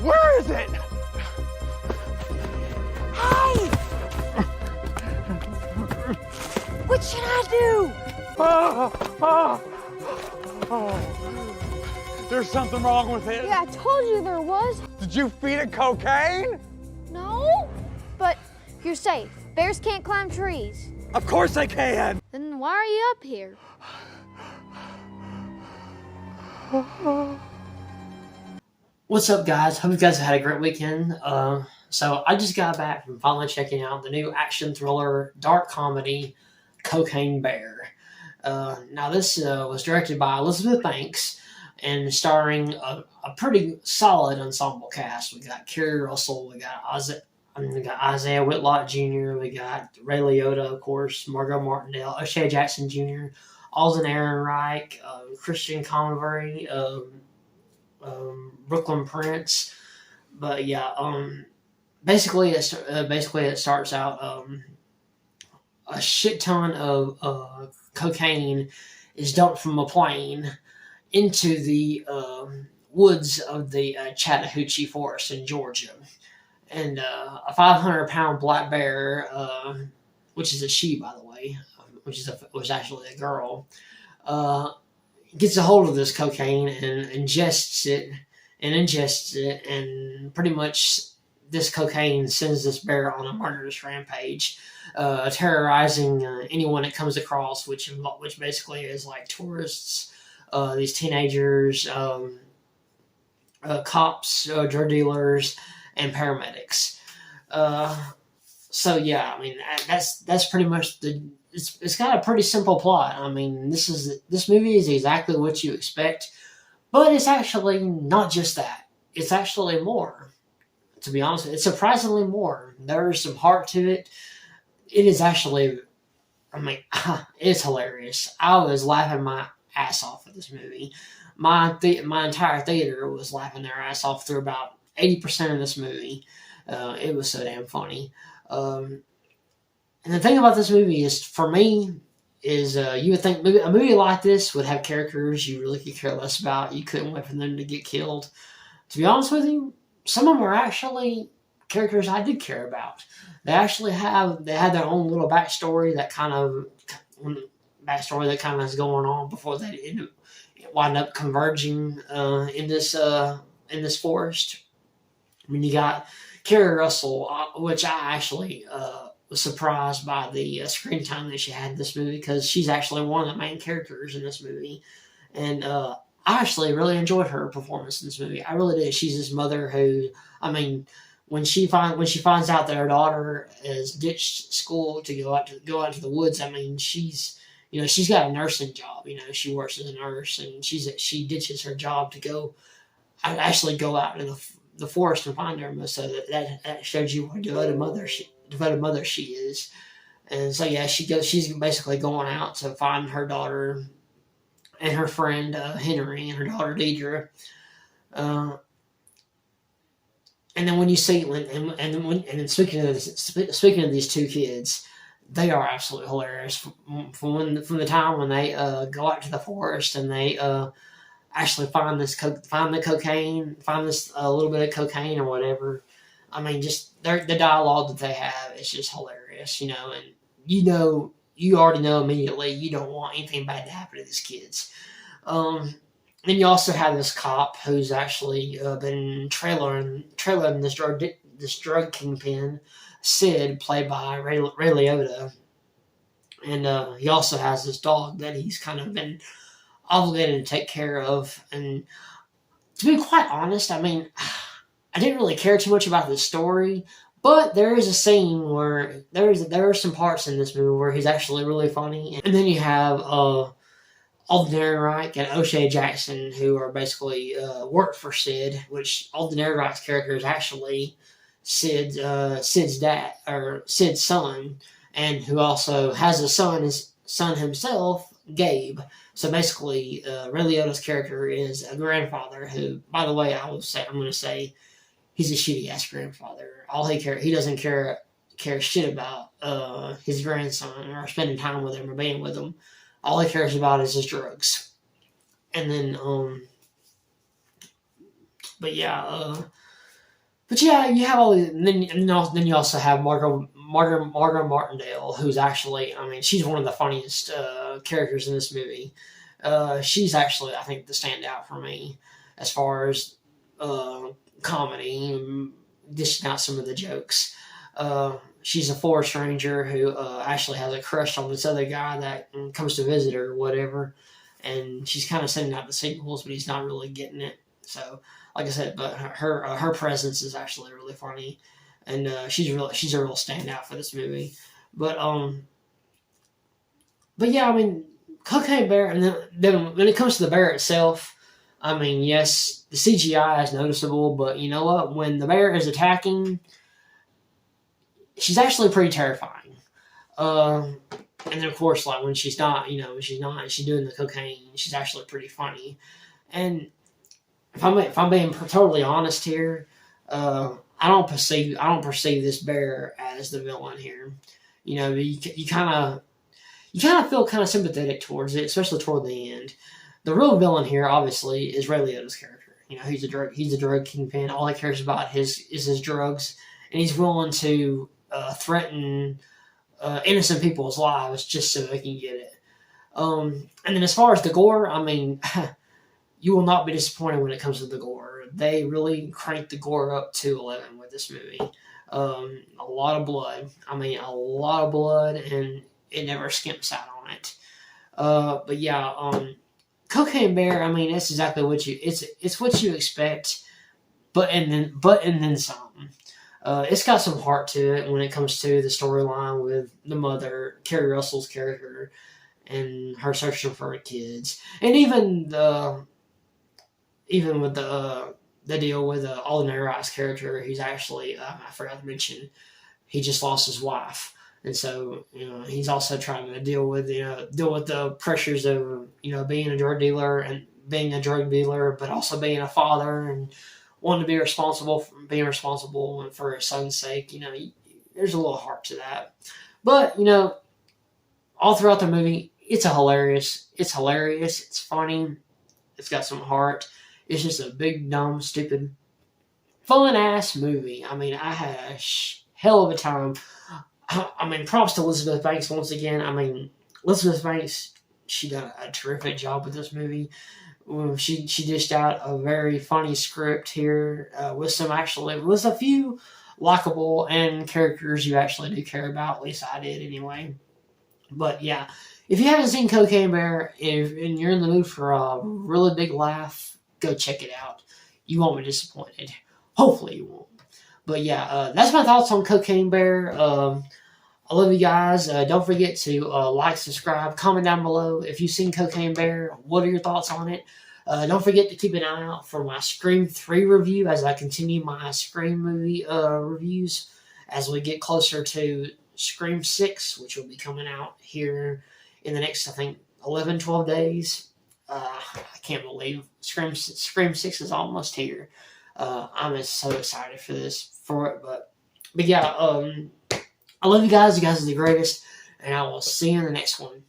Where is it? Hey! What should I do? There's something wrong with it. Yeah, I told you there was. Did you feed it cocaine? No, but you're safe. Bears can't climb trees. Of course they can. Then why are you up here? What's up, guys? Hope you guys have had a great weekend. So I just got back from finally checking out the new action thriller dark comedy Cocaine Bear. Now this was directed by Elizabeth Banks and starring a pretty solid ensemble cast. We got Kerry Russell, we got Isaiah Whitlock Jr., we got Ray Liotta, of course, Margot Martindale, O'Shea Jackson Jr., Alden Ehrenreich, Christian Convery, Brooklyn Prince. But yeah, basically it starts out a shit ton of cocaine is dumped from a plane into the woods of the Chattahoochee forest in Georgia. And a 500-pound black bear, which is a she, by the way, which was actually a girl, gets a hold of this cocaine and ingests it, and pretty much this cocaine sends this bear on a murderous rampage, terrorizing anyone it comes across, which basically is like tourists, these teenagers, cops, drug dealers, and paramedics. So yeah, I mean that's pretty much it's got a pretty simple plot. I mean this movie is exactly what you expect, but it's actually not just that. It's actually more. To be honest, it's surprisingly more. There's some heart to it. It is actually, I mean, it's hilarious. I was laughing my ass off at this movie. My entire theater was laughing their ass off through about 80% of this movie. It was so damn funny. And the thing about this movie is, for me, is you would think a movie like this would have characters you really could care less about. You couldn't wait for them to get killed. To be honest with you, some of them are actually characters I did care about. They had their own little backstory that kind of is going on before they wind up converging in this forest. I mean, you got Kerry Russell, which I actually was surprised by the screen time that she had in this movie, because she's actually one of the main characters in this movie. And I actually really enjoyed her performance in this movie. I really did. She's this mother who, I mean, when she finds out that her daughter has ditched school to go out to the woods, I mean, she's got a nursing job. You know, she works as a nurse, and she ditches her job to go out in the forest and find her. So that shows you what a devoted mother she is. And so yeah, she's basically going out to find her daughter and her friend Henry and her daughter Deidre. And then when you see speaking of these two kids, they are absolutely hilarious. From the time when they go out to the forest and they actually find this cocaine, find this little bit of cocaine or whatever. I mean, just the dialogue that they have is just hilarious, you know. And you already know immediately you don't want anything bad to happen to these kids. Then you also have this cop who's actually been trailing this drug kingpin, Sid, played by Ray Liotta. And he also has this dog that he's kind of been obligated to take care of. And to be quite honest, I mean, I didn't really care too much about the story, but there is a scene where there are some parts in this movie where he's actually really funny. And then you have Alden Ehrenreich and O'Shea Jackson, who are basically work for Sid, which Alden Ehrenreich's character is actually Sid's dad, or Sid's son, and who also has a son, his son himself, Gabe. So basically, Ray Liotta's character is a grandfather who, by the way, I'm going to say he's a shitty ass grandfather. He doesn't care shit about his grandson or spending time with him or being with him. All he cares about is his drugs. And then, but yeah, But yeah, you have all these, and then you also have Margot Martindale, who's actually, I mean, she's one of the funniest characters in this movie. She's actually, I think, the standout for me as far as comedy, dishing out some of the jokes. She's a forest ranger who actually has a crush on this other guy that comes to visit her or whatever, and she's kind of sending out the signals, but he's not really getting it. So, like I said, but her presence is actually really funny, and she's a real standout for this movie. But yeah, I mean, Cocaine Bear, and then when it comes to the bear itself, I mean, yes, the CGI is noticeable, but you know what? When the bear is attacking, she's actually pretty terrifying. And then of course, like when she's not, she's doing the cocaine, she's actually pretty funny. And if I'm being totally honest here, I don't perceive this bear as the villain here. You know, you kind of feel kind of sympathetic towards it, especially toward the end. The real villain here, obviously, is Ray Liotta's character. You know, he's a drug kingpin. All he cares about is his drugs, and he's willing to threaten innocent people's lives just so they can get it. And then as far as the gore, I mean, you will not be disappointed when it comes to the gore. They really cranked the gore up to 11 with this movie. A lot of blood. I mean, a lot of blood, and it never skimps out on it. But yeah, Cocaine Bear, I mean, it's exactly what it's what you expect, but then some. It's got some heart to it when it comes to the storyline with the mother, Kerry Russell's character, and her searching for her kids, and even with the deal with Alden Wright's character, he's actually I forgot to mention, he just lost his wife. And so, he's also trying to deal with the pressures of, being a drug dealer and being a drug dealer, but also being a father and wanting to be responsible for his son's sake. There's a little heart to that. But, all throughout the movie, it's hilarious. It's funny. It's got some heart. It's just a big, dumb, stupid, fun-ass movie. I mean, I had a hell of a time. I mean, props to Elizabeth Banks once again. I mean, Elizabeth Banks, she done a terrific job with this movie. She dished out a very funny script here with a few likable and characters you actually do care about. At least I did anyway. But yeah, if you haven't seen Cocaine Bear and you're in the mood for a really big laugh, go check it out. You won't be disappointed. Hopefully you won't. But yeah, that's my thoughts on Cocaine Bear. I love you guys. Don't forget to like, subscribe, comment down below if you've seen Cocaine Bear. What are your thoughts on it? Don't forget to keep an eye out for my Scream 3 review as I continue my Scream movie reviews as we get closer to Scream 6, which will be coming out here in the next, I think, 11, 12 days. I can't believe Scream 6 is almost here. I'm just so excited for it. But yeah, I love you guys. You guys are the greatest. And I will see you in the next one.